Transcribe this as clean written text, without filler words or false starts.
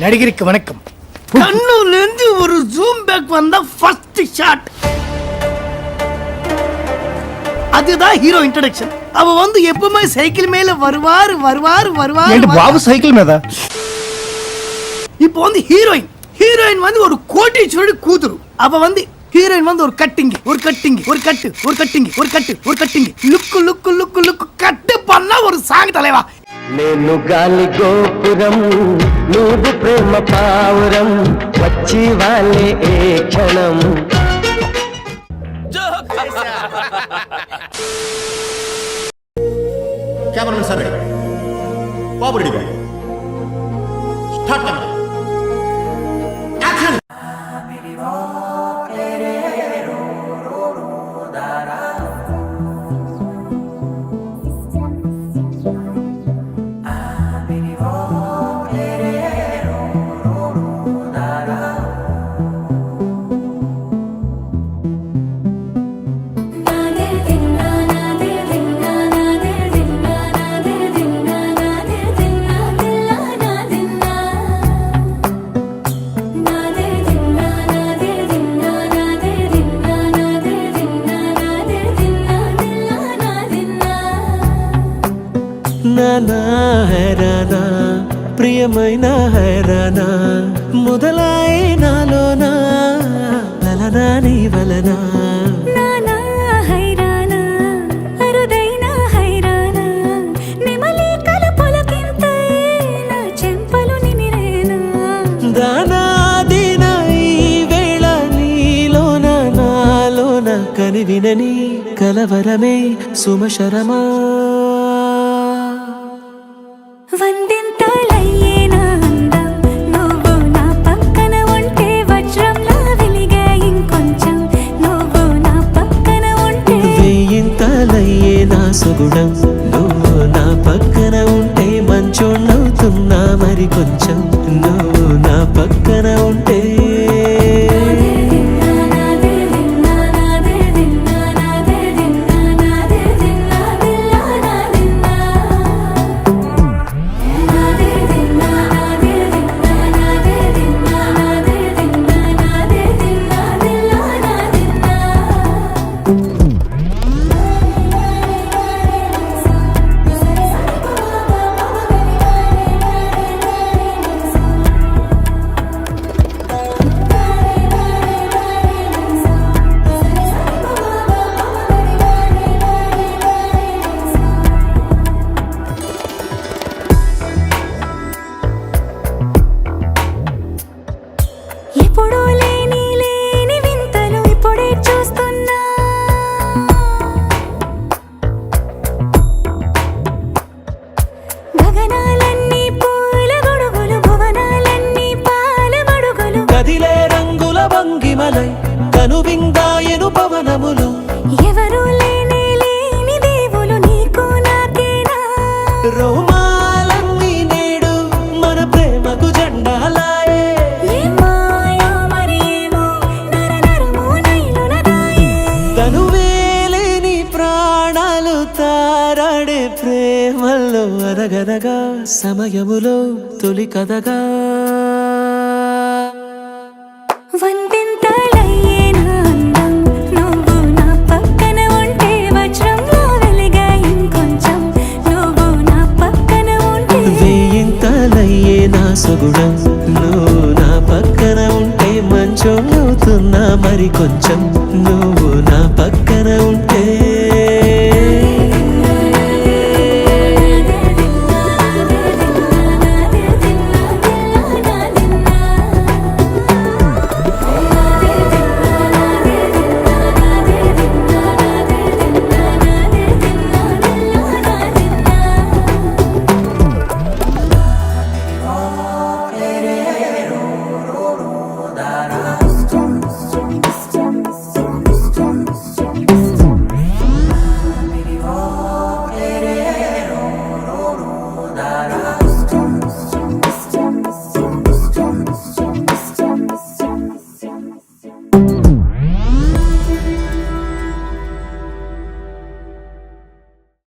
நடிகருக்கு வணக்கம். கண்ணுலேருந்து ஒரு zoom back வந்த ஃபர்ஸ்ட் ஷாட், அதுதான் ஹீரோ இன்ட்ரோடக்ஷன். அவ வந்து எப்பவுமே சைக்கிள் மேல வருவாரு வருவாரு வருவாரு. బాబు సైకిల్ మీద. இப்போ வந்து ஹீரோயின் வந்து ஒரு கோட்டீஸ்வரடி கூతురు. அவ வந்து ஹீரோயின் வந்து ஒரு கட்டிங் ஒரு கட்டிங் ஒரு கட்டு ஒரு கட்டிங் ஒரு கட்டு ஒரு கட்டிங் லுக்கு லுக்கு லுக்கு லுக்கு கட்டு பண்ண ஒரு சாங் தலைவா. నేను గాలి గోపురం నువ్వు ప్రేమ పావురం వచ్చి వాళ్ళే ఏ క్షణం. कैमरामैन सर रेडी, बाबू रेडी, स्टार्ट कैमरा एक्शन. నానా హైరానా ప్రియమైన హైరానా మొదలాయి నాలోనా లలనా నీ వలనా. నానా హైరానా అరుదైన హైరానా నిమలి కలపులకింతై నా చెంపలు నిమిరేనా. దానాదిన ఈ వేళ నీలోన నాలోన కనివినని కలవరమే సుమశరమా. వందింతలయ్యేనా అందం నువ్వు నా పక్కన ఉంటే వజ్రంలా వెలిగే ఇంకొంచెం నువ్వు నా పక్కన ఉంటే. వెయ్యింతలయ్యే నా సుగుణం నువ్వు నా పక్కన ఉంటే మంచోణ్ణవుతున్నా మరి కొంచెం నువ్వు నా పక్కన ఉంటే. ఎప్పుడూ లేని లేని వింతలు ఇప్పుడే చూస్తున్నా. గగనాలన్నీ పూల గొడుగులు భువనాలన్నీ పాల మడుగులు. కదిలే రంగుల భంగిమలై కనువిందాయను పవనములు. ఎవరూ లేని లేని దేవులు నీకు నాకేనా. రోమాలన్నీ నేడు మన ప్రేమకు జెండాలాయే. ఏ మాయో మరి ఏమో నరనరమో నైలున దాయే. తనువేలేని ప్రాణాలు తారాడే ప్రేమల్లో అరగరగా సమయములో తొలి కథగా. వందింతలయ్యేనా అందం నువ్వు నా పక్కన ఉంటే వజ్రంలా వెలిగే ఇంకొంచెం నువ్వు నా పక్కన ఉంటే. వెయ్యింతలయ్యే నా సుగుణం నువ్వు నా పక్కన ఉంటే మంచోణ్ణవుతున్నా మరి కొంచెం నువ్వు నా పక్కన